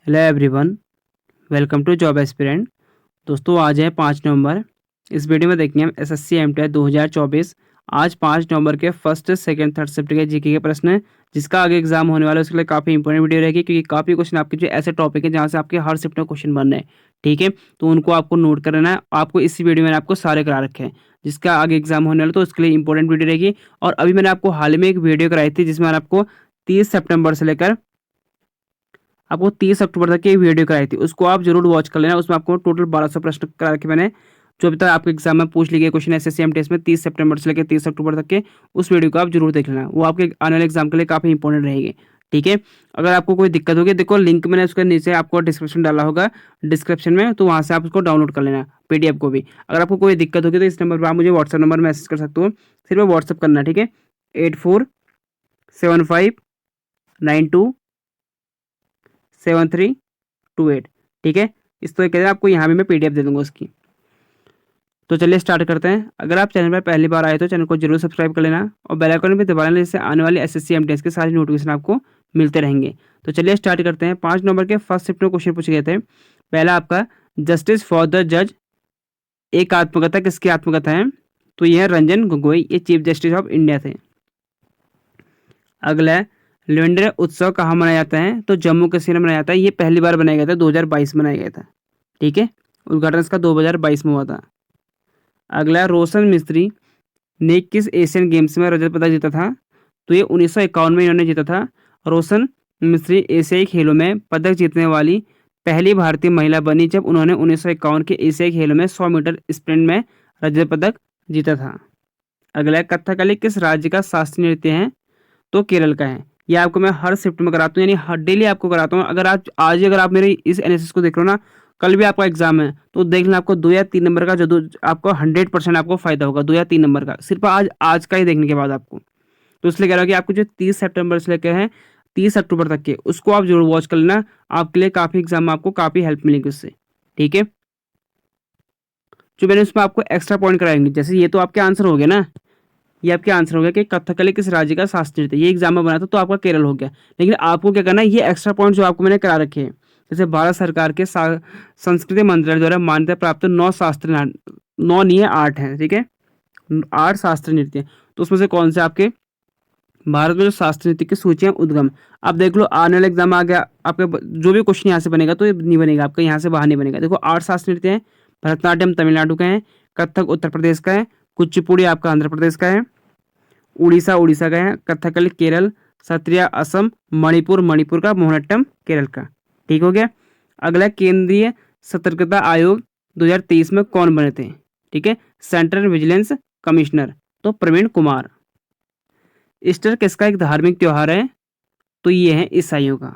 Hello everyone, welcome to job aspirant. दोस्तों आज है 5 नवंबर। इस वीडियो में देखेंगे हम एसएससी एमटीएस 2024। आज 5 नवंबर के फर्स्ट सेकंड थर्ड शिफ्ट के जीके के प्रश्न हैं, जिसका आगे एग्जाम होने वाला है उसके लिए काफ़ी इंपॉर्टेंट वीडियो रहेगी, क्योंकि काफ़ी क्वेश्चन आपके जो ऐसे टॉपिक है जहाँ से आपके हर शिफ्ट में क्वेश्चन बन रहे हैं। ठीक है, तो उनको आपको नोट करना है। आपको इसी वीडियो में आपको सारे करा रखे हैं, जिसका आगे एग्जाम होने वाला, तो उसके लिए इंपॉर्टेंट वीडियो रहेगी। और अभी मैंने आपको हाल ही में एक वीडियो कराई थी, जिसमें मैंने आपको 30 सितंबर से लेकर आपको 30 अक्टूबर तक की वीडियो कराई थी, उसको आप जरूर वॉच कर लेना। उसमें आपको टोटल 1200 प्रश्न करा के मैंने, जो अभी तक आपके एग्जाम में पूछ लिए गए क्वेश्चन एसएससी एमटीएस में 30 सितंबर से लेकर 30 अक्टूबर तक के, उस वीडियो को आप जरूर देख लेना। वो आपके आने वाले एग्जाम के लिए काफ़ी इंपॉर्टेंट रहेगी। ठीक है, अगर आपको कोई दिक्कत होगी, देखो लिंक मैंने उसके नीचे आपको डिस्क्रिप्शन डाला होगा, डिस्क्रिप्शन में, तो वहाँ से आप उसको डाउनलोड कर लेना पीडीएफ को भी। अगर आपको कोई दिक्कत होगी तो इस नंबर पर आप मुझे व्हाट्सएप नंबर मैसेज कर सकते हो, सिर्फ व्हाट्सएप करना। ठीक है, 8475927328। ठीक है, इस तो कहते हैं आपको यहाँ भी मैं पीडीएफ दे दूंगा उसकी। तो चलिए स्टार्ट करते हैं। अगर आप चैनल पर पहली बार आए तो चैनल को जरूर सब्सक्राइब कर लेना और बेल आइकन भी दबा लेना, जिससे आने वाले एसएससी एमटीएस के सारे नोटिफिकेशन आपको मिलते रहेंगे। तो चलिए स्टार्ट करते हैं। 5 नवंबर के फर्स्ट शिफ्ट में क्वेश्चन पूछे गए थे। पहला आपका, जस्टिस फॉर द जज एक आत्मकथा किसकी आत्मकथा है? तो यह है रंजन गोगोई, ये चीफ जस्टिस ऑफ इंडिया थे। अगला है, लेवेंडर उत्सव कहाँ मनाया जाता है? तो जम्मू कश्मीर में मनाया जाता है। ये पहली बार बनाया गया था, 2022 में मनाया गया था। ठीक है, उद्घाटन इसका 2022 में हुआ था। अगला, रोशन मिस्त्री ने किस एशियन गेम्स में रजत पदक जीता था? तो ये 1951 में इन्होंने जीता था। रोशन मिस्त्री एशियाई खेलों में पदक जीतने वाली पहली भारतीय महिला बनी, जब उन्होंने 1951 के एशियाई खेलों में 100 मीटर स्प्रिंट में रजत पदक जीता था। अगला, कथकली किस राज्य का शास्त्रीय नृत्य है? तो केरल का है। ये आपको मैं हर शिफ्ट में कराता हूँ, यानी हर डेली आपको कराता हूँ। अगर आप आज ही अगर आप मेरे इस एनालिसिस को देख रहे हो ना, कल भी आपका एग्जाम है, तो देख लेना आपको 2 या 3 नंबर का जो आपको 100% आपको फायदा होगा। 2 या 3 नंबर का सिर्फ आज आज का ही देखने के बाद आपको। तो इसलिए कह रहा हूँ कि आपको जो 30 सितंबर से लेकर है 30 अक्टूबर तक के, उसको आप जरूर वॉच कर लेना। आपके लिए काफ़ी एग्जाम में आपको काफ़ी हेल्प मिलेगी उससे। ठीक है, जो मैंने उसमें आपको एक्स्ट्रा पॉइंट कराएंगे, जैसे ये तो आपके आंसर हो गए ना, ये आपके आंसर हो गया कि कथकली किस राज्य का शास्त्रीय नृत्य, ये एग्जाम में बना था तो आपका केरल हो गया। लेकिन आपको क्या करना है, ये एक्स्ट्रा पॉइंट जो आपको मैंने करा रखे हैं, जैसे भारत सरकार के संस्कृति मंत्रालय द्वारा मान्यता प्राप्त 9 शास्त्रीय 9 नहीं है 8 हैं। ठीक है, 8 शास्त्रीय नृत्य, तो उसमें से कौन से आपके भारत में जो शास्त्रीय नृत्य की सूचियां उद्गम, आप देख लो आने वाला एग्जाम आ गया आपके, जो भी क्वेश्चन यहाँ से बनेगा तो ये नहीं बनेगा आपका, यहाँ से बाहर नहीं बनेगा। देखो 8 शास्त्रीय नृत्य हैं। भरतनाट्यम तमिलनाडु का है, कथक उत्तर प्रदेश का है, कुचिपुड़ी आपका आंध्र प्रदेश का है, उड़ीसा उड़ीसा का है, कथकली केरल, सत्रिया असम, मणिपुर मणिपुर का, मोहनट्टम केरल का। ठीक हो गया। अगला, केंद्रीय सतर्कता आयोग 2023 में कौन बने थे? ठीक है, सेंट्रल विजिलेंस कमिश्नर, तो प्रवीण कुमार। ईस्टर किसका एक धार्मिक त्योहार है? तो ये है ईसाइयों का।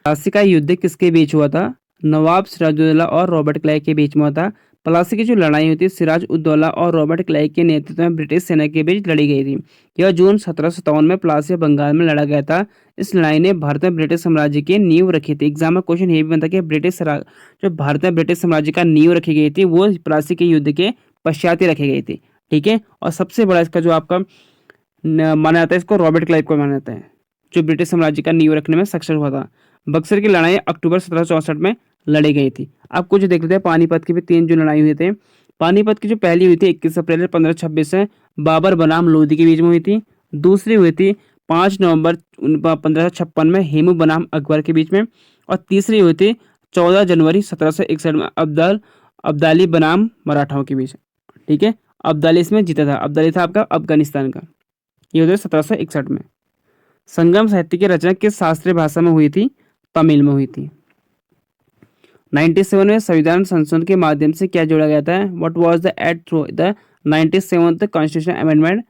प्लासी का युद्ध किसके बीच हुआ था? नवाब सिराजुद्दौला और रॉबर्ट क्लाइव के बीच में हुआ था। प्लासी की जो लड़ाई हुई थी, सिराज उद्दौला और रॉबर्ट क्लाइव के नेतृत्व में ब्रिटिश सेना के बीच लड़ी गई थी। यह जून 1757 में प्लासी बंगाल में लड़ा गया था। इस लड़ाई ने भारत में ब्रिटिश साम्राज्य की नींव रखी थी। एग्जाम में क्वेश्चन ये भी बनता कि जो भारत में ब्रिटिश साम्राज्य का नींव रखी गई थी, वो प्लासी के युद्ध के पश्चात ही रखी गई थी। ठीक है, और सबसे बड़ा इसका जो आपका माना जाता है, इसको रॉबर्ट क्लाइव को माना जाता है, जो ब्रिटिश साम्राज्य का नींव रखने में सक्षम हुआ था। बक्सर की लड़ाई अक्टूबर 1764 में लड़ी गई थी। अब कुछ देख लेते हैं, पानीपत की भी 3 जो लड़ाई हुई थी। पानीपत की जो पहली हुई थी 21 अप्रैल 1526 से बाबर बनाम लोधी के बीच में हुई थी। दूसरी हुई थी 5 नवंबर 1556 में हेमू बनाम अकबर के बीच में। और तीसरी हुई थी 14 जनवरी 1761 में अब्दाली बनाम मराठाओं के बीच। ठीक है, अब्दाली इसमें जीता था। अब्दाली था आपका अफगानिस्तान का। ये होता है 1761 में। संगम साहित्य की रचना किस शास्त्रीय भाषा में हुई थी? तमिल में हुई थी। 97 में संविधान संशोधन के माध्यम से क्या जोड़ा गया था? What was the act through the 97th constitution amendment?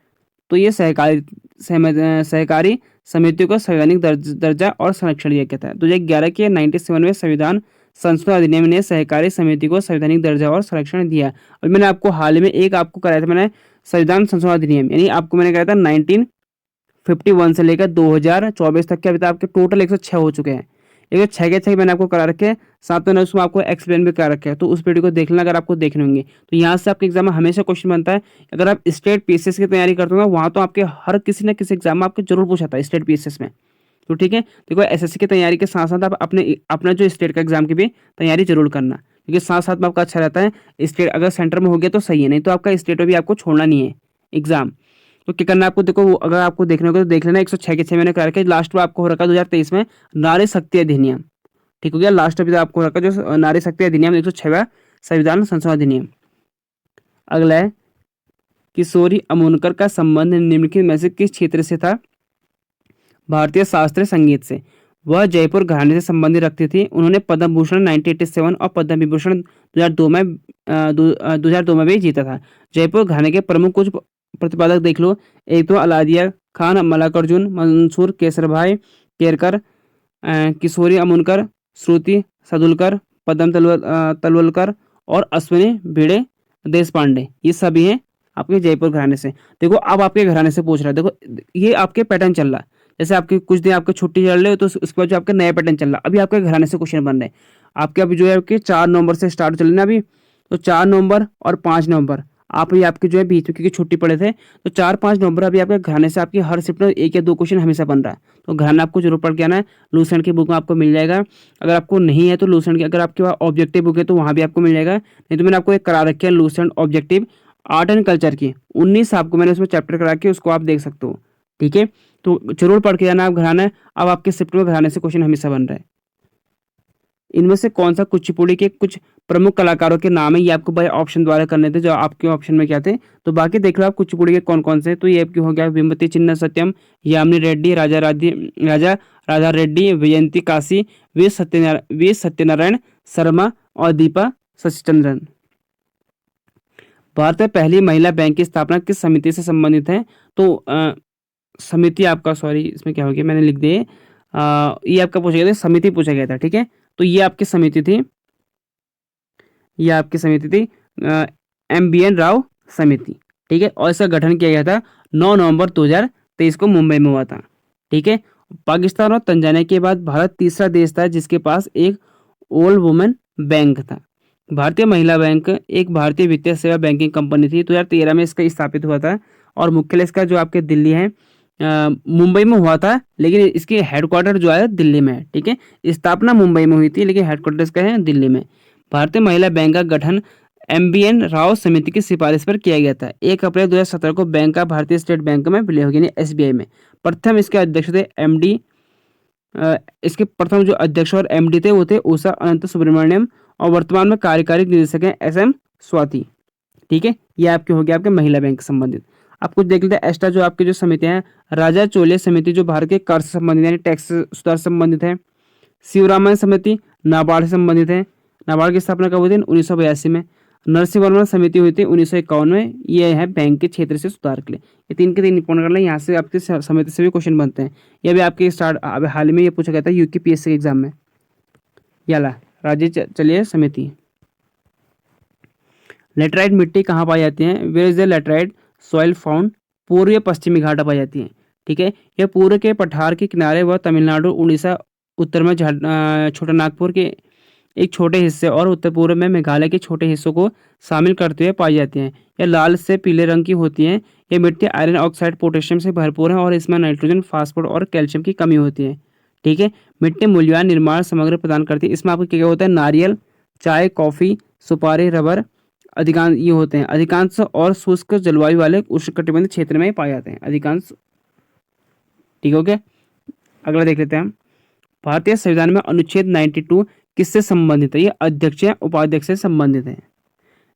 तो ये सहकारी समितियों को संवैधानिक दर्जा और संरक्षण दिया गया था। 2011 के 97 में संविधान संशोधन अधिनियम ने सहकारी समिति को संवैधानिक दर्जा और संरक्षण दिया। और मैंने आपको हाल ही में एक आपको कराया था, मैंने संविधान संशोधन अधिनियम, यानी आपको मैंने कराया था 1951 से लेकर 2024 तक के। अभी तक आपके टोटल 106 हो चुके हैं। 106 के 6 मैंने आपको करा रखे हैं, साथ में उसमें आपको एक्सप्लेन भी करा रखे हैं। तो उस वीडियो को देख लेना अगर आपको देखने होंगे। तो यहाँ से आपके एग्जाम में हमेशा क्वेश्चन बनता है। अगर आप स्टेट पीसीएस की तैयारी करते हो ना, वहाँ तो आपके हर किसी न किसी एग्जाम में आपको जरूर पूछा था स्टेट पीसीएस में। तो ठीक है, देखो एसएससी की तैयारी के साथ साथ आप अपना जो स्टेट का एग्जाम की भी तैयारी जरूर करना, क्योंकि साथ साथ में आपका अच्छा रहता है। स्टेट अगर सेंटर में हो गया तो सही है, नहीं तो आपका स्टेट में भी आपको छोड़ना नहीं है एग्जाम। तो क्या करना है आपको, देखो अगर आपको देखना होगा तो देख लेना, 106 के 6 मैंने करा के लास्ट में आपको हो रखा है 2023 में नारी शक्ति अधिनियम। ठीक हो गया, लास्ट अभी आपको हो रखा है जो नारी शक्ति अधिनियम 106वां संविधान संशोधन अधिनियम। अगला है किशोरी अमोनकर का संबंध निम्नलिखित में से किस क्षेत्र से था? भारतीय शास्त्रीय संगीत से। वह जयपुर घराने से संबंधित रखती थी। उन्होंने पद्म भूषण 1987 और पद्म विभूषण 2002 में 2002 में भी जीता था। जयपुर घराने के प्रमुख कुछ प्रतिपादक देख लो। एक तो अलादिया खान, मलाकार्जुन, मंसूर केसरभाई केरकर, किशोरी अमोनकर, श्रुति सदुलकर, पद्म तलवलकर और अश्विनी भिड़े देश पांडे, ये सभी हैं आपके जयपुर घराने से। देखो अब आपके घराने से पूछ रहा है, देखो ये आपके पैटर्न चल रहा है, जैसे आपके कुछ दिन आपके छुट्टी चल रहे हो तो उसके बाद जो आपका नया पैटर्न चल रहा है, अभी आपके घराने से क्वेश्चन बन रहे हैं आपके। अभी जो है आपके 4 नवंबर से स्टार्ट चल रहे हैं अभी, तो 4 नवंबर और 5 नवंबर आप ये आपके जो है बीच में क्योंकि छुट्टी पड़े थे, तो 4-5 नवंबर अभी आपके घराने से आपकी हर शिफ्ट में 1 या 2 क्वेश्चन हमेशा बन रहा है। तो घराना आपको जरूर पढ़ के आना है। लूसेंट की बुक में आपको मिल जाएगा, अगर आपको नहीं है तो लूसेंट की, अगर आपके पास ऑब्जेक्टिव बुक है तो वहाँ भी आपको मिल जाएगा, नहीं तो मैंने आपको एक करा रखी है Lucent objective art and culture की 19 आपको मैंने उसमें चैप्टर करा के उसको आप देख सकते हो। ठीक है, तो जरूर पढ़ के जाना आप घराना। अब आपके शिफ्ट में घराने से क्वेश्चन हमेशा बन रहा है। इनमें से कौन सा कुचिपुड़ी के कुछ प्रमुख कलाकारों के नाम है, ये आपको बाय ऑप्शन द्वारा करने थे, जो आपके ऑप्शन में क्या थे। तो बाकी देख लो आप कुचिपुड़ी के कौन कौन से, तो ये आपके हो गया विमति चिन्ना सत्यम, यामिनी रेड्डी, राजा राधा रेड्डी, विजयंती काशी, वी सत्यनारायण शर्मा और दीपा सचिचंद्रन। भारत में पहली महिला बैंक की स्थापना किस समिति से संबंधित है? तो समिति आपका, सॉरी इसमें क्या हो गया मैंने लिख दिए, ये आपका पूछा गया था, समिति पूछा गया था। ठीक है, तो ये आपकी समिति थी, ये आपकी समिति थी MBN राव समिति। ठीक है, और इसका गठन किया गया था 9 नवंबर 2023 को मुंबई में हुआ था। ठीक है, पाकिस्तान और तंजानिया के बाद भारत तीसरा देश था जिसके पास एक ओल्ड वुमेन बैंक था। भारतीय महिला बैंक एक भारतीय वित्तीय सेवा बैंकिंग कंपनी थी, 2013 में इसका स्थापित हुआ था और मुख्यालय इसका जो आपके दिल्ली है, मुंबई में हुआ था, लेकिन इसकी हेडक्वार्टर जो है दिल्ली में है। ठीक है, स्थापना मुंबई में हुई थी लेकिन हेडक्वार्टर इसका है दिल्ली में। भारतीय महिला बैंक का गठन MBN राव समिति की सिफारिश पर किया गया था। 1 अप्रैल 2017 को बैंक का भारतीय स्टेट बैंक में विलय हो गया, यानी SBI में। प्रथम इसके अध्यक्ष थे MD, इसके प्रथम जो अध्यक्ष और MD थे वो थे उषा अनंत सुब्रमण्यम, और वर्तमान में कार्यकारी निदेशक हैं SM स्वाति। ठीक है, ये आपके हो गया आपके महिला बैंक से संबंधित। आप कुछ देख लेते हैं एक्स्ट्रा जो आपकी जो समितियां हैं। राजा चोले समिति जो भारत के कर से संबंधित यानी टैक्स सुधार से संबंधित है। शिवरामन समिति नाबार्ड से संबंधित है, नाबार्ड की स्थापना कब हुई थी? 1982 में। नरसिंह वर्मा समिति हुई थी 1951 में, ये है बैंक के क्षेत्र से सुधार के लिए। ये 3 के 3 इंपॉर्टेंट कर लें, यहाँ से आपके समिति से भी क्वेश्चन बनते हैं। ये भी आपके अभी हाल ही में ये पूछा गया था UPSC के एग्जाम में। याला राज्य चलिए समिति। लेटराइट मिट्टी कहाँ पाई जाती है? Where is the laterite soil found? पूर्व पश्चिमी घाट पाई जाती है। ठीक है, यह पूर्व के पठार के किनारे व तमिलनाडु, उड़ीसा, उत्तर में छोटा नागपुर के एक छोटे हिस्से और उत्तर पूर्व में मेघालय के छोटे हिस्सों को शामिल करते हुए पाई जाती हैं। यह लाल से पीले रंग की होती हैं। यह मिट्टी आयरन ऑक्साइड पोटेशियम से भरपूर है और इसमें नाइट्रोजन, फास्फोरस और कैल्शियम की कमी होती है। ठीक है, मिट्टी मूल्यवान निर्माण सामग्री प्रदान करती है। इसमें आपको क्या होता है? नारियल, चाय, कॉफी, सुपारी, रबर अधिकांश ये होते हैं। अधिकांश और शुष्क जलवायु वाले उष्णकटिबंधीय क्षेत्र में पाए जाते हैं अधिकांश। ठीक हो गया, अगला देख लेते हैं हम। भारतीय संविधान में अनुच्छेद 92 किससे संबंधित है? ये अध्यक्ष या उपाध्यक्ष से संबंधित है।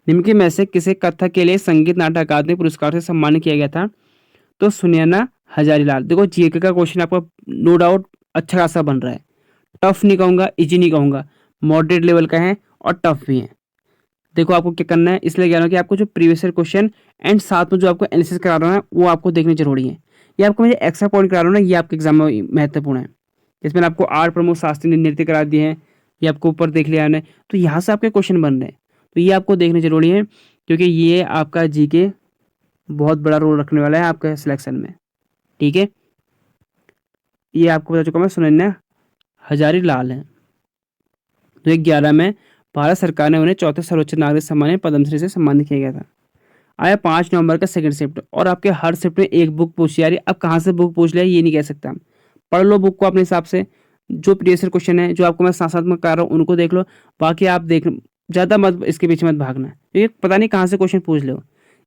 निम्न में से किसे कथक के लिए संगीत नाटक अकादमी पुरस्कार से सम्मानित किया गया था? तो सुनैना हजारीलाल। देखो जीके का क्वेश्चन आपका नो डाउट अच्छा खासा बन रहा है। टफ नहीं कहूँगा, इजी नहीं कहूँगा, मॉडरेट लेवल का है और टफ भी है। देखो आपको क्या करना है, इसलिए कह रहा हूँ कि आपको जो प्रीवियस ईयर क्वेश्चन एंड साथ में जो आपको एनालिसिस करा रहा है वो आपको देखने जरूरी है। ये आपको मुझे एक्स्ट्रा पॉइंट करा रहा हूँ ना, ये आपके एग्जाम में महत्वपूर्ण है। इसमें आपको 8 प्रमुख शास्त्रीय नृत्य करा दिए हैं, ये आपको ऊपर देख लिया है, तो यहाँ से आपके क्वेश्चन बन रहे हैं, तो ये आपको देखने जरूरी है क्योंकि ये आपका जीके बहुत बड़ा रोल रखने वाला है आपके सिलेक्शन में। ठीक है, ये आपको बता चुका मैं, सुनैना हजारीलाल है। 2011 में भारत सरकार ने उन्हें चौथे सर्वोच्च नागरिक सम्मान पद्मश्री से सम्मानित किया गया था। आया 5 नवंबर का सेकंड शिफ्ट, और आपके हर शिफ्ट में एक बुक पूछ, यार अब कहाँ से बुक पूछ लिया ये नहीं कह सकता। पढ़ लो बुक को अपने हिसाब से, जो प्रीवियस ईयर क्वेश्चन है जो आपको मैं साथ साथ में कर रहा हूँ उनको देख लो, बाकी आप देख ज़्यादा मत इसके पीछे मत भागना, क्योंकि पता नहीं कहाँ से क्वेश्चन पूछ लो।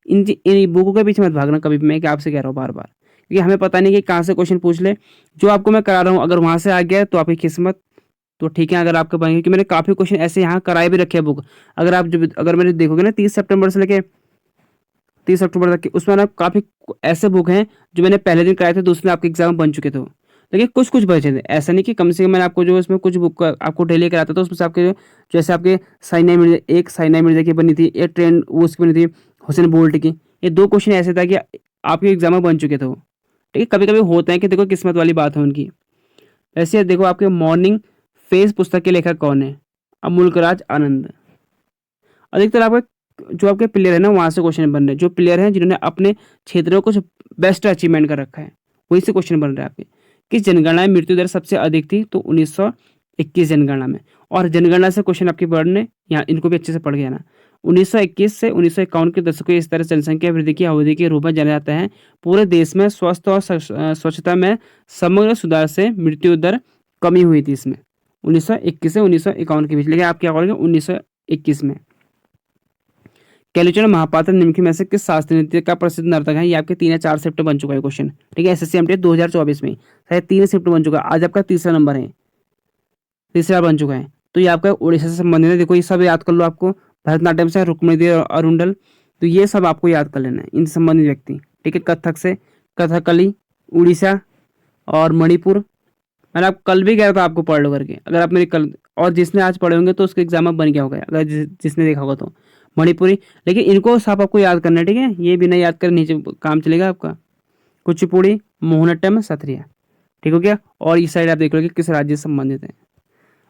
इन बुकों के पीछे मत भागना कभी भी, मैं क्या आपसे कह रहा हूँ बार बार, क्योंकि हमें पता नहीं कि कहाँ से क्वेश्चन पूछ ले। जो आपको मैं करा रहा हूँ अगर वहाँ से आ गया तो आपकी किस्मत, तो ठीक है। अगर आपके पाएंगे, क्योंकि मैंने काफ़ी क्वेश्चन ऐसे यहाँ कराए भी रखे हैं बुक, अगर आप जो अगर मैंने देखोगे ना 30 सितंबर से लेके 30 अक्टूबर तक के, उसमें ना काफ़ी ऐसे बुक हैं जो मैंने पहले दिन कराए थे, दूसरे आपके एग्जाम बन चुके थे, लेकिन कुछ कुछ बचे थे। ऐसा नहीं कि कम से कम मैंने आपको जो इसमें कुछ बुक आपको डेली कराता था, उसमें से आपके जैसे आपके साइना मिर्जा, एक साइना मिर्जा की बनी थी, एक ट्रेंड वो उसकी बनी थी हुसैन बोल्ट की, ये 2 क्वेश्चन ऐसे था कि आपके एग्जाम में बन चुके थे वो। ठीक है, कभी कभी होता है कि देखो किस्मत वाली बात है उनकी। ऐसे देखो आपके मॉर्निंग फेज पुस्तक के लेखक कौन है? अमूल्य राज आनंद। अधिकतर आपके जो आपके प्लेयर है ना वहाँ से क्वेश्चन बन रहे हैं, जो प्लेयर हैं जिन्होंने अपने क्षेत्र में कुछ बेस्ट अचीवमेंट कर रखा है, वहीं से क्वेश्चन बन रहे हैं आपके। किस जनगणना में मृत्यु दर सबसे अधिक थी? तो 1921 जनगणना में। और जनगणना से क्वेश्चन आपके पढ़ने यहाँ इनको भी अच्छे से पढ़ गया ना। 1921 से 1951 के दशक को इस तरह जनसंख्या वृद्धि की अवधि के रूप में जाना जाता है। पूरे देश में स्वस्थ और स्वच्छता में समग्र सुधार से मृत्यु दर कमी हुई थी इसमें 1921 से 1951 के बीच। लेकिन आप क्या करोगे 1921 में। कैलकुलेटर महापात्र निम्नलिखित में से किस शास्त्रीय नृत्य का प्रसिद्ध नर्तक है? ये आपके 3 या 4 शिफ्ट बन चुका है क्वेश्चन। ठीक है, एसएससी एमटीएस 2024 में शायद 3 शिफ्ट बन चुका है, आज आपका तीसरा नंबर है, तीसरा बन चुका है। तो ये आपका उड़ीसा से संबंधित है। देखो ये सब याद कर लो आपको, भरतनाट्यम से रुक्मिणी देवी और अरुंडल, तो ये सब आपको याद कर लेना है, इनसे संबंधित व्यक्ति। ठीक है, कथक से कथकली, उड़ीसा और मणिपुर। मैंने आप कल भी कह रहा था आपको पढ़ लो करके, अगर आप मेरी कल और जिसने आज पढ़े होंगे तो उसके एग्जाम में बन गया होगा, अगर जिसने देखा होगा तो मणिपुरी। लेकिन इनको सब आपको याद करना है, ठीक है, ये बिना याद कर नीचे काम चलेगा आपका। कुचिपुड़ी, मोहनट्टम, सत्रिया। ठीक हो गया। और इस साइड आप देख लो कि किस राज्य से संबंधित है।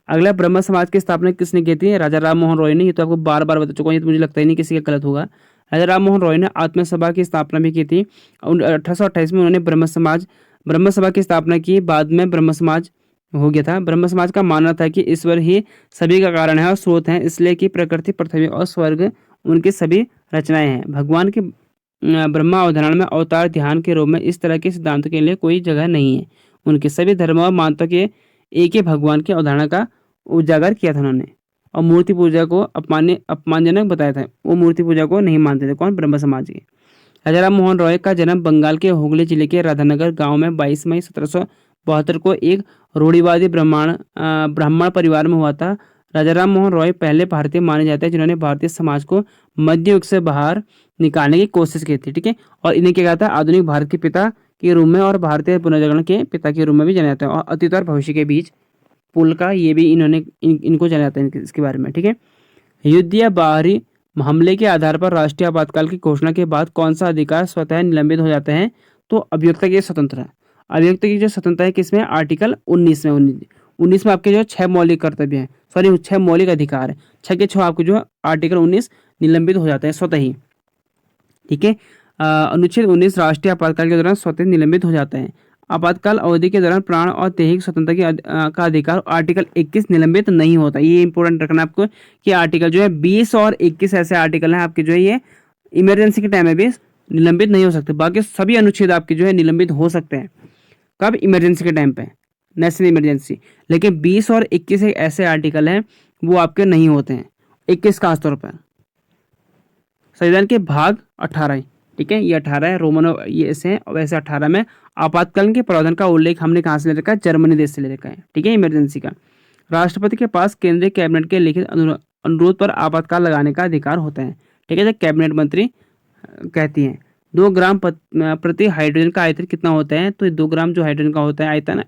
अगला, ब्रह्म समाज की स्थापना किसने की थी? राजा राम मोहन रॉय ने। ये तो आपको बार बार बता चुका हूँ, ये तो मुझे लगता ही नहीं किसी का गलत होगा। राजा राम मोहन रॉय ने आत्म सभा की स्थापना भी की थी। 1828 में उन्होंने ब्रह्म सभा की स्थापना की। बाद में ब्रह्म समाज हो गया था। ब्रह्म समाज का मानना था कि ईश्वर ही सभी का कारण है और स्रोत है, इसलिए कि प्रकृति, पृथ्वी और स्वर्ग उनकी सभी रचनाएं हैं। भगवान के ब्रह्मा अवधारणा में अवतार ध्यान के रूप में इस तरह के सिद्धांत के लिए कोई जगह नहीं है। उनके सभी धर्म और मानता के एक ही भगवान की अवधारणा का उजागर किया था उन्होंने। और मूर्ति पूजा को अपमानजनक बताया था, वो मूर्ति पूजा को नहीं मानते थे। कौन? ब्रह्म समाज के। राजा राम मोहन रॉय का जन्म बंगाल के हुगली जिले के राधानगर गांव में 22 मई 1772 को एक रूढ़िवादी ब्राह्मण परिवार में हुआ था। राजा राम मोहन रॉय पहले भारतीय माने जाते हैं जिन्होंने भारतीय समाज को मध्य युग से बाहर निकालने की कोशिश की थी। ठीक है, और इन्हें क्या कहता है? आधुनिक भारत के पिता के रूप में और भारतीय पुनर्जागरण के पिता के रूप में भी जाना जाता है। और अतीत और भविष्य के बीच पुल का ये भी इनको जाना जाता है इसके बारे में। ठीक है, युद्ध या बाहरी हमले के आधार पर राष्ट्रीय आपातकाल की घोषणा के बाद कौन सा अधिकार स्वतः निलंबित हो जाता है? तो अभिव्यक्ति की स्वतंत्रता। अभिव्यक्ति की जो स्वतंत्रता है किसमें? आर्टिकल 19 में। 19 में आपके जो 6 मौलिक कर्तव्य हैं, सॉरी 6 मौलिक अधिकार है, 6 के 6 आपके जो आर्टिकल 19 निलंबित हो जाते हैं स्वतः ही। ठीक है, अनुच्छेद 19 राष्ट्रीय आपातकाल के दौरान स्वतः निलंबित हो जाता है। आपातकाल अवधि के दौरान प्राण और दैहिक स्वतंत्रता का अधिकार आर्टिकल 21 निलंबित नहीं होता। ये इंपॉर्टेंट रखना आपको कि आर्टिकल जो है 20 और 21 ऐसे आर्टिकल हैं आपके जो है ये इमरजेंसी के टाइम में भी निलंबित नहीं हो सकते। बाकी सभी अनुच्छेद आपके जो है निलंबित हो सकते हैं। कब? इमरजेंसी के टाइम पे, नेशनल इमरजेंसी। लेकिन 20 और 21 एक ऐसे आर्टिकल हैं वो आपके नहीं होते हैं। 21 खासतौर पर संविधान के भाग 18। ठीक है, ये 18 है, रोमन ये ऐसे हैं। वैसे 18 में आपातकालीन के प्रावधान का उल्लेख हमने कहाँ से ले रखा है? जर्मनी देश से ले रखा है। ठीक है, इमरजेंसी का। राष्ट्रपति के पास केंद्रीय कैबिनेट के लिखित अनुरोध पर आपातकाल लगाने का अधिकार होता है। ठीक है, जब कैबिनेट मंत्री कहती हैं। 2 ग्राम प्रति हाइड्रोजन का आयतन कितना होता है? तो 2 ग्राम जो हाइड्रोजन का होता है आयतन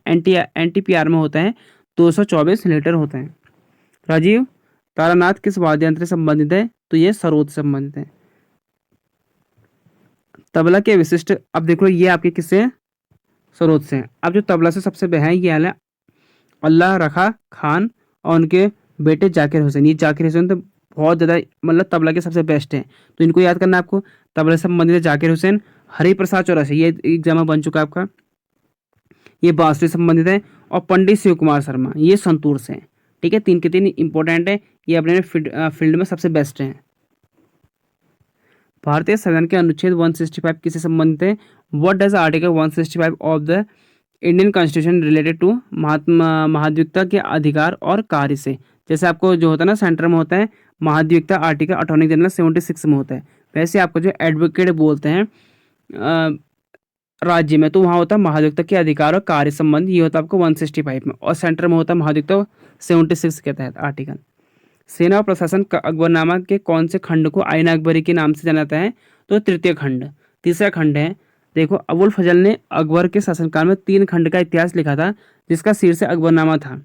NTPR में होता है 224 लीटर होता है। राजीव, तारानाथ किस वाद्य यंत्र से संबंधित है? तो ये सरोद से संबंधित है। तबला के विशिष्ट, अब देख लो ये आपके किससे? सरोद से हैं। अब जो तबला से सबसे है ये है अल्लाह रखा खान और उनके बेटे जाकिर हुसैन। ये जाकिर हुसैन तो बहुत ज़्यादा मतलब तबला के सबसे बेस्ट हैं, तो इनको याद करना है आपको। तबला से संबंधित है जाकिर हुसैन। हरिप्रसाद चौरसिया, ये एग्जाम में बन चुका है आपका। ये बांसुरी से संबंधित है। और पंडित शिव कुमार शर्मा ये संतूर से हैं। ठीक है, 3 के 3 इंपॉर्टेंट है, ये अपने फील्ड में सबसे बेस्ट हैं। भारतीय संविधान के अनुच्छेद 165 किससे संबंधित है? What does article 165 of the Indian constitution related to महात्मा महाद्विकता के अधिकार और कार्य से। जैसे आपको जो होता है ना सेंटर में होता है महाद्विकता आर्टिकल अटॉर्नी जनरल 76 में होता है, वैसे आपको जो एडवोकेट बोलते हैं राज्य में, तो वहाँ होता है महाधिवक्ता के अधिकार और कार्य संबंध, ये होता है आपको 165 में, और सेंटर में होता है महाधिवक्ता 76 के तहत आर्टिकल। सेना और प्रशासन का अकबरनामा के कौन से खंड को आईन अकबरी के नाम से जाना जाता है? तो तृतीय खंड। तीसरा खंड है, देखो अबुल फजल ने अकबर के शासनकाल में 3 खंड का इतिहास लिखा था जिसका शीर्षक अकबरनामा था।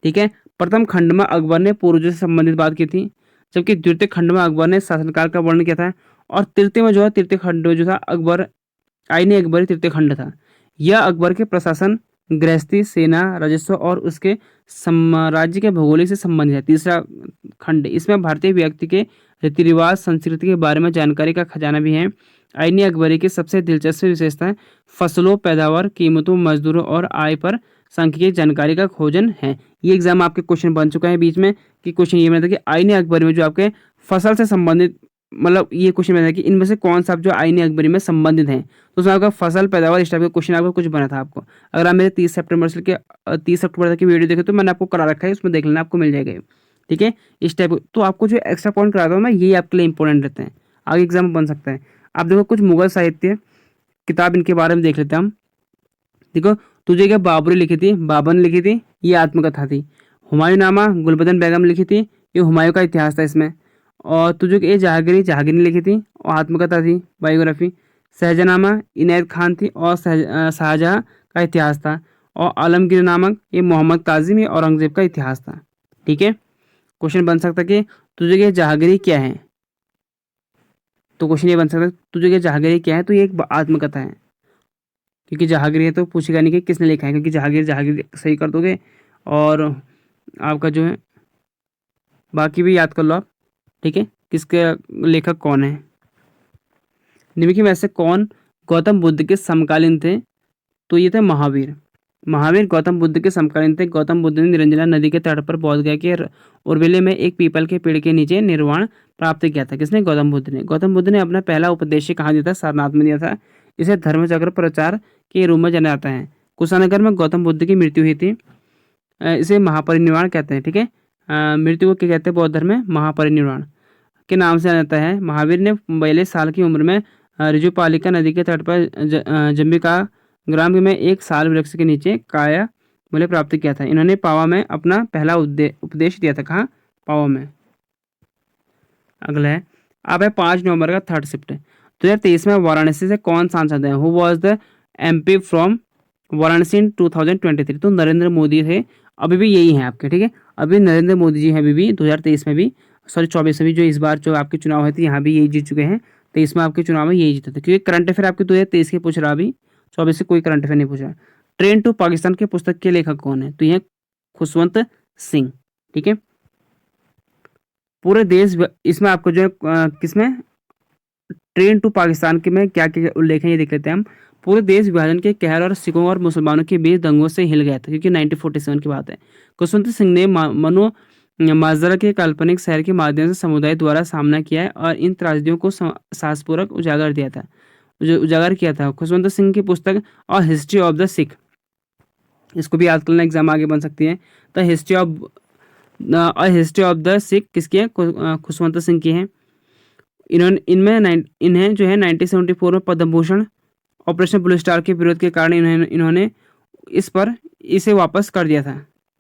ठीक है, प्रथम खंड में अकबर ने पूर्वजों से संबंधित बात की थी, जबकि द्वितीय खंड में अकबर ने शासनकाल का वर्णन किया था, और तृतीय में जो है तृतीय खंड जो था अकबर आईनी अकबरी तृतीय खंड था। यह अकबर के प्रशासन, गृहस्थी, सेना, राजस्व और उसके राज्य के भौगोलिक से संबंधित है। तीसरा खंड, इसमें भारतीय व्यक्ति के रीति रिवाज, संस्कृति के बारे में जानकारी का खजाना भी है। आईनी अकबरी की सबसे दिलचस्प विशेषता फसलों, पैदावार, कीमतों, मजदूरों और आय पर सांख्यिकीय जानकारी का खोजन है। ये एग्जाम आपके क्वेश्चन बन चुका है बीच में कि क्वेश्चन ये बना था कि आईनी अकबरी में जो आपके फसल से संबंधित, मतलब ये क्वेश्चन बना था कि इनमें से कौन सा जो आईनी अकबरी में संबंधित है, तो उसमें आपका फसल, पैदावार, इस टाइप का क्वेश्चन आपको कुछ बना था आपको। अगर आप मेरे 30 अक्टूबर तक की वीडियो देखे तो मैंने आपको करा रखा है, उसमें देख लेना, आपको मिल जाएगा। ठीक है, इस टाइप तो आपको जो एक्स्ट्रा पॉइंट कराता हूँ मैं, ये आपके लिए इंपॉर्टेंट रहते हैं, आगे एग्जाम में बन सकता है। आप देखो कुछ मुगल साहित्य किताब इनके बारे में देख लेते हैं हम। देखो, तुझे क्या बाबरी लिखी थी, बाबर ने लिखी थी, ये आत्मकथा थी। हुमायूंनामा गुलबदन बेगम लिखी थी, ये हुमायूं का इतिहास था इसमें। और तुझे ये जहांगीरी, जहांगीर ने लिखी थी और आत्मकथा थी, बायोग्राफी। शहजनामा इनायत खान थी और शाहजहां का इतिहास था। और आलमगीर नामक ये मोहम्मद काजिम, ये औरंगजेब का इतिहास था। ठीक है, क्वेश्चन बन सकता कि तुझे ये जहांगीरी क्या है, तो क्वेश्चन ये बन सकता है तुझे ये जहांगीरी क्या है, तो ये एक आत्मकथा है, क्योंकि जहांगीर है तो पूछेगा नहीं कि किसने लिखा है, क्योंकि जहांगीर जहांगीर सही कर दोगे और आपका जो है बाकी भी याद कर लो आप। ठीक है, किसके लेखक कौन है। निम्नलिखित में से कौन गौतम बुद्ध के समकालीन थे? तो ये थे महावीर। महावीर गौतम बुद्ध के समकालीन थे। गौतम बुद्ध ने निरंजना नदी के तट पर बोधगया के उर्वेले में एक पीपल के पेड़ के नीचे निर्वाण प्राप्त किया था। किसने? गौतम बुद्ध ने। गौतम बुद्ध ने अपना पहला उपदेश कहाँ दिया था? सारनाथ में दिया था। इसे धर्मचक्र प्रचार के रूप में जाना जाता है। कुशानगर में गौतम बुद्ध की मृत्यु हुई थी, इसे महापरिनिर्वाण कहते हैं। ठीक है, मृत्यु को क्या कहते हैं बौद्ध धर्म में? महापरिनिर्वाण के नाम से जाना जाता है। महावीर ने 42 साल की उम्र में ऋजुपालिका नदी के तट पर जंबिका ग्राम में एक साल वृक्ष के नीचे काया मूल्य प्राप्त किया था। इन्होंने पावा में अपना पहला उपदेश दिया था। कहाँ? पावा में। अगला है, अब है 5 नवंबर का थर्ड शिफ्ट। 2023 में वाराणसी से कौन सांसद है? Who was the MP from Varanasi in 2023? तो नरेंद्र मोदी थे, अभी भी यही हैं आपके। ठीक है, अभी नरेंद्र मोदी जी हैं अभी भी 2023 में भी, सॉरी 24 में भी, जो इस बार जो आपके चुनाव हुए थे यहाँ भी यही जीत चुके हैं। 23 में आपके चुनाव में यही जीते थे, क्योंकि करंट अफेयर आपके 2023 के पूछ रहा, अभी 24 से कोई करंट अफेयर नहीं पूछ रहा। ट्रेन टू पाकिस्तान के पुस्तक के लेखक कौन है? तो ये खुशवंत सिंह। ठीक है, पूरे देश, इसमें आपको जो है किसमें ट्रेन टू पाकिस्तान के में क्या क्या उल्लेख है ये देख लेते हैं हम। पूरे देश विभाजन के कहर और सिखों और मुसलमानों के बीच दंगों से हिल गया था, क्योंकि 1947 की बात है। खुशवंत सिंह ने मनो माजरा के काल्पनिक शहर के माध्यम से समुदाय द्वारा सामना किया है और इन त्रासदियों को साहसपूर्वक उजागर किया था। खुशवंत सिंह की पुस्तक और हिस्ट्री ऑफ द सिख, इसको भी याद करना, एग्जाम आगे बन सकती है। The history of the Sikh किसकी है? खुशवंत सिंह की है। इन्हें जो है 1974 में Padma Bhushan operation blue star के विरोध के कारण इन्होंने इसे वापस कर दिया था।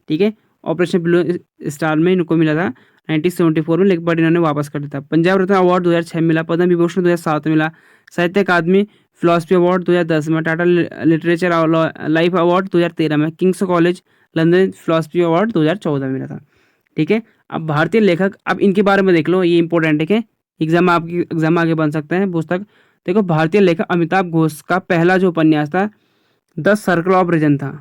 ठीक है, ऑपरेशन ब्लू स्टार में इनको मिला था 1974 में, लेकिन बट इन्होंने वापस कर दिया था। पंजाब रत्न अवार्ड 2006 मिला, पद्म विभूषण 2007 मिला, साहित्य अकादमी फिलोसफी अवार्ड 2010 में, टाटा लिटरेचर लाइफ अवार्ड 2013 में, Kings college London philosophy award 2014 में मिला था। ठीक है, अब भारतीय लेखक, अब इनके बारे में देख लो, ये इंपॉर्टेंट है कि एग्जाम आगे बन सकते हैं पुस्तक। देखो, भारतीय लेखक अमिताभ घोष का पहला जो उपन्यास था द सर्कल ऑफ रीजन था,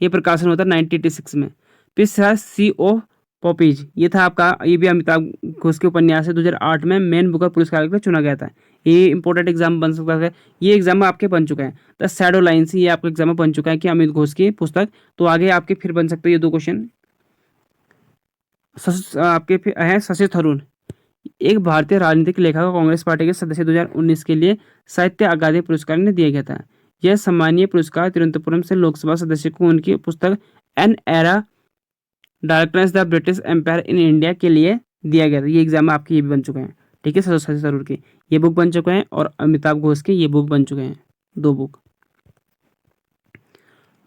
ये प्रकाशन होता है 1986 में। फिर सी ओ पॉपीज, ये था आपका, ये भी अमिताभ घोष के उपन्यास है। 2008 में मैन बुकर पुरस्कार के लिए चुना गया था। ये इंपॉर्टेंट एग्जाम बन सकता है, ये एग्जाम में आपके बन चुका है। द शैडो लाइन्स, ये आपके एग्जाम में बन चुका है कि अमित घोष की पुस्तक, तो आगे आपके फिर बन सकते हैं ये 2 क्वेश्चन। आपके फिर है शशि थरूर, एक भारतीय राजनीतिक लेखक, कांग्रेस पार्टी के सदस्य 2019 के लिए साहित्य अकादमी पुरस्कार ने दिया गया था। यह सम्मानीय पुरस्कार तिरुवनंतपुरम से लोकसभा सदस्य को उनकी पुस्तक an era darkness the British empire in India के लिए दिया गया था। ये एग्जाम में आपके ये भी बन चुके हैं, ठीक है। सरोज थरूर की ये बुक बन चुके हैं और अमिताभ घोष की ये बुक बन चुके हैं, 2 book.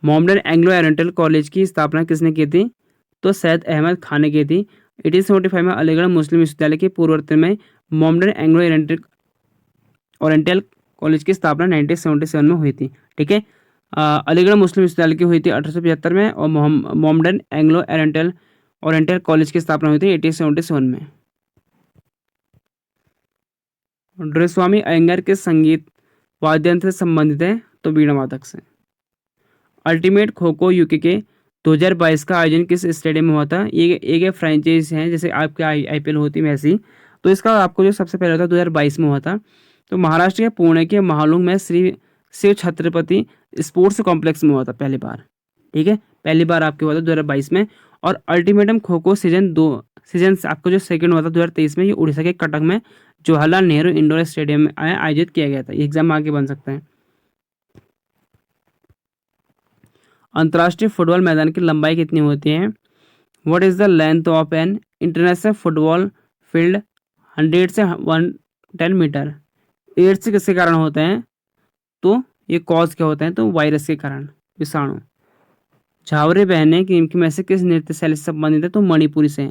Mohammedan Anglo oriental college की स्थापना किसने की थी? तो सैयद अहमद खान ने की थी। 1875 में अलीगढ़ मुस्लिम विश्वविद्यालय के पूर्ववर्ती में मोहम्मदन एंग्लो ओरिएंटल कॉलेज की स्थापना 1977 में हुई थी, ठीक है। अलीगढ़ मुस्लिम विश्वविद्यालय की हुई थी 1875 में और मोहम्मदन एंग्लो ओरिएंटल कॉलेज की स्थापना हुई थी 1877 में। डोरेस्वामी अयंगार के संगीत वाद्ययंत्र से संबंधित है? तो वीणा वादक से। अल्टीमेट खो खो यूके के 2022 का आयोजन किस स्टेडियम में हुआ था? ये एक फ्रेंचाइज है, जैसे आपके आईपीएल होती है वैसी, तो इसका आपको जो सबसे पहले था 2022 में हुआ था। तो महाराष्ट्र के पुणे के महालुंग में श्री शिव छत्रपति स्पोर्ट्स कॉम्प्लेक्स में हुआ था पहली बार, ठीक है। पहली बार आपके हुआ था 2022 में। और अल्टीमेटम खो खो सीजन आपको जो सेकंड हुआ था 2023 में, ये उड़ीसा के कटक में जवाहरलाल नेहरू इंडोर स्टेडियम में आयोजित किया गया था। ये एग्जाम आगे बन सकता है। अंतर्राष्ट्रीय फुटबॉल मैदान की लंबाई कितनी होती है? What is the length of an international football field? 100 से 110 मीटर। एड्स से किसके कारण होते हैं? तो ये कॉज क्या होते हैं? तो वायरस के कारण, विषाणु। झावरे बहने की इनकी में से किस नृत्य शैली से संबंधित है? तो मणिपुरी से।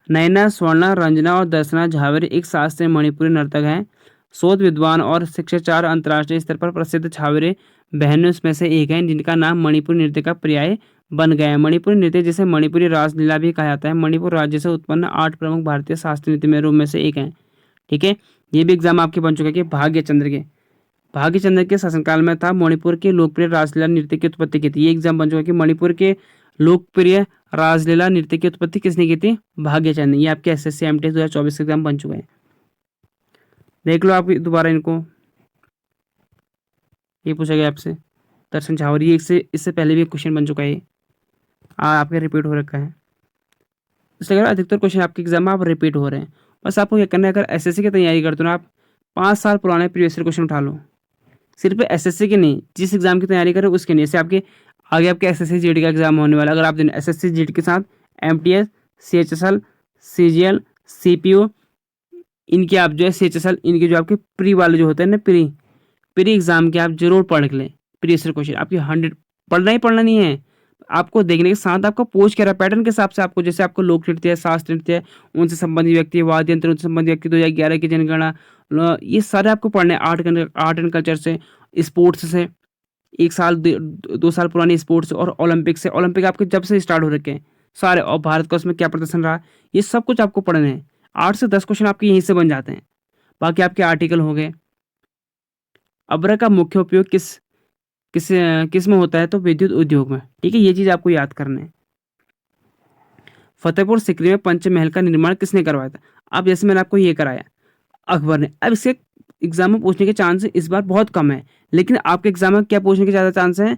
नैना, स्वर्णा, रंजना और दर्शना झावेरी एक शास्त्रीय मणिपुरी नर्तक हैं। शोध विद्वान और शिक्षाचार्य अंतर्राष्ट्रीय स्तर पर प्रसिद्ध झावेरी बहनों में से एक हैं, जिनका नाम मणिपुरी नृत्य का पर्याय बन गया है। मणिपुरी नृत्य, जिसे मणिपुरी रासलीला भी कहा जाता है, मणिपुर राज्य से उत्पन्न 8 प्रमुख भारतीय शास्त्रीय नृत्य में रूप में से एक है, ठीक है। ये भी एग्जाम आपके बन चुका है कि भाग्य चंद्र के शासनकाल में था मणिपुर के लोकप्रिय रासलीला नृत्य की उत्पत्ति की थी। ये एग्जाम बन चुका है कि मणिपुर के लोकप्रिय रासलीला नृत्य की उत्पत्ति किसने की थी? भाग्यचंद ने। ये आपके एसएससी एमटीएस 2024 एग्जाम बन चुके हैं। देख लो आप दोबारा इनको, ये पूछा गया आपसे। दर्शन झावरी इससे पहले भी क्वेश्चन बन चुका है, आपके रिपीट हो रखा है। इसलिए अगर अधिकतर क्वेश्चन आपके एग्जाम में आप रिपीट हो रहे हैं, बस आपको क्या करना है, अगर एसएससी की तैयारी करते हो ना, आप 5 साल पुराने प्रीवियस क्वेश्चन उठा लो। सिर्फ एसएससी के नहीं, जिस एग्जाम की तैयारी करें उसके नहीं। जैसे आपके आगे आपके एसएससी जीडी का एग्जाम होने वाला, अगर आप एसएससी जीडी के साथ एमटीएस, सीएचएसएल, सीजीएल, सीपीओ, इनके आप जो है सीएचएसएल, इनके जो आपके प्री वाले जो होते हैं ना, प्री एग्जाम के आप जरूर पढ़ लें। प्रीवियस क्वेश्चन आपकी 100 पढ़ना ही पढ़ना नहीं है, आपको देखने के साथ आपको पूछ के रहा पैटर्न के हिसाब से आपको, जैसे आपको लोक नृत्य है, शास्त्र नृत्य है, उनसे संबंधित व्यक्ति, वाद्य यंत्र उनसे संबंधित व्यक्ति, 2011 की जनगणना, ये सारे आपको पढ़ने। आर्ट एंड कल्चर से, स्पोर्ट्स से, 1 साल 2 साल पुरानी स्पोर्ट्स, और ओलंपिक से। ओलंपिक आपके जब से स्टार्ट हो रखे हैं सारे, और भारत का उसमें क्या प्रदर्शन रहा, ये सब कुछ आपको पढ़ने हैं। 8 से 10 क्वेश्चन आपके यहीं से बन जाते हैं। बाकी आपके आर्टिकल हो गए। अब्र का मुख्य उपयोग किस में होता है? तो विद्युत उद्योग में, ठीक है। ये चीज आपको याद करना है। फतेहपुर सिकरी में पंचमहल का निर्माण किसने करवाया था? अब जैसे मैंने आपको ये कराया, अकबर ने। अब इसके एग्जाम में पूछने के चांस इस बार बहुत कम है, लेकिन आपके एग्जाम में क्या पूछने के ज्यादा चांस है?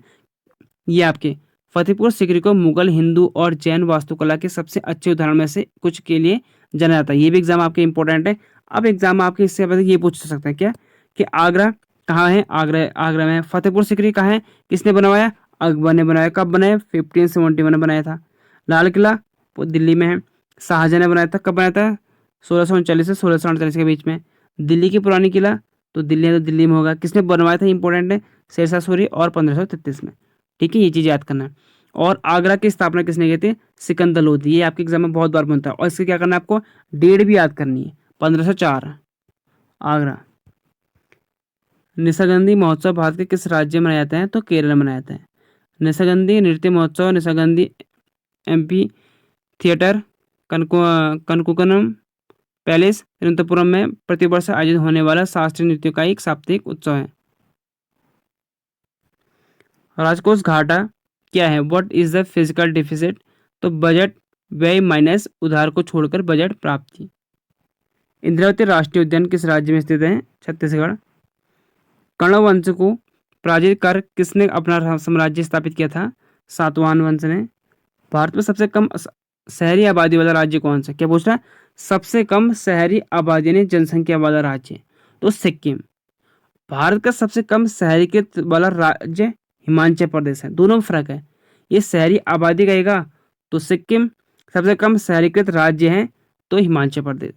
ये आपके फतेहपुर सिकरी को मुगल, हिंदू और जैन वास्तुकला के सबसे अच्छे उदाहरण में से कुछ के लिए जाना जाता है। ये भी एग्जाम आपके इंपॉर्टेंट है। अब एग्जाम में आपके इससे पहले ये पूछ सकते हैं क्या कि आगरा कहाँ है? आगरा में। फतेहपुर सिकरी कहाँ है? किसने बनवाया? अकबर ने बनाया। कब बनाया? 1571 में बनाया था। लाल किला वो दिल्ली में है, शाहजहां ने बनाया था। कब बनाया था? 1639 से 1648 के बीच में। दिल्ली की पुरानी किला, तो दिल्ली में होगा। किसने बनवाया था? इंपॉर्टेंट है, शेरशाह सूरी, और 1533 में, ठीक है। ये चीज़ याद करना है। और आगरा की स्थापना किसने की थी? सिकंदर लोधी। ये आपके एग्जाम में बहुत बार बनता है। और इसके क्या करना है आपको? डेट भी याद करनी है, 1504 आगरा। निशागंधी महोत्सव भारत के किस राज्य में मनाया जाता है? तो केरल में मनाया जाता है। निशागंधी नृत्य महोत्सव निशागंधी एमपी थिएटर कनकुकनम पैलेस तिरुवनंतपुरम में प्रतिवर्ष आयोजित होने वाला शास्त्रीय नृत्यों का एक साप्ताहिक उत्सव है। राजकोष घाटा क्या है? What is the physical deficit? तो बजट व्यय माइनस उधार को छोड़कर बजट प्राप्ति। इंद्रावती राष्ट्रीय उद्यान किस राज्य में स्थित है? छत्तीसगढ़। कर्ण वंश को पराजित कर किसने अपना साम्राज्य स्थापित किया था? सातवाहन वंश ने। भारत में सबसे कम शहरी आबादी वाला राज्य कौन सा? क्या पूछ रहा है? सबसे कम शहरी आबादी ने जनसंख्या वाला राज्य, तो सिक्किम। भारत का सबसे कम शहरीकृत वाला राज्य हिमाचल प्रदेश है। दोनों में फर्क है। ये शहरी आबादी कहेगा तो सिक्किम, सबसे कम शहरीकृत राज्य है तो हिमाचल प्रदेश।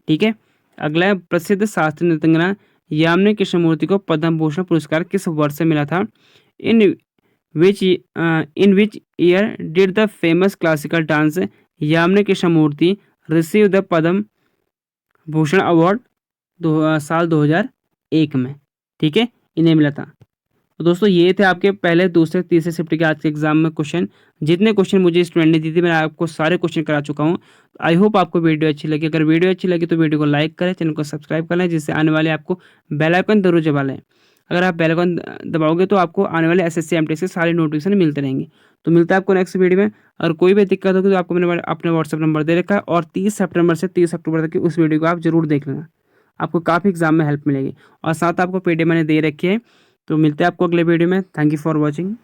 ठीक है। अगला है, प्रसिद्ध शास्त्रीय नृत्यंगना यामिनी कृष्णमूर्ति को पद्म भूषण पुरस्कार किस वर्ष से मिला था? In which year did the famous classical dance Yamini Krishnamurthy receive the Padma Bhushan award? साल 2001 में। ठीक है, इन्हें मिला था। तो दोस्तों ये थे आपके पहले, दूसरे, तीसरे शिफ्ट के आज के एग्जाम में क्वेश्चन। जितने क्वेश्चन मुझे स्टूडेंट ने दी थी मैं आपको सारे क्वेश्चन करा चुका हूँ। आई होप आपको वीडियो अच्छी लगी। अगर वीडियो अच्छी लगी तो वीडियो को लाइक करें, चैनल को सब्सक्राइब कर लें, जिससे आने वाले आपको बेल आइकन जरूर दबा लें। अगर आप बेल आइकन दबाओगे तो आपको आने वाले एसएससी एमटीएस के सारे नोटिफिकेशन मिलते रहेंगे। तो मिलता है आपको नेक्स्ट वीडियो में। और कोई भी दिक्कत होगी तो आपको मैंने अपने व्हाट्सएप नंबर दे रखा है, और 30 सितंबर से 30 अक्टूबर तक की उस वीडियो को आप जरूर देख लेना, आपको काफ़ी एग्जाम में हेल्प मिलेगी। और साथ आपको पीडीएफ मैंने दे रखी है। तो मिलते हैं आपको अगले वीडियो में। Thank you for watching.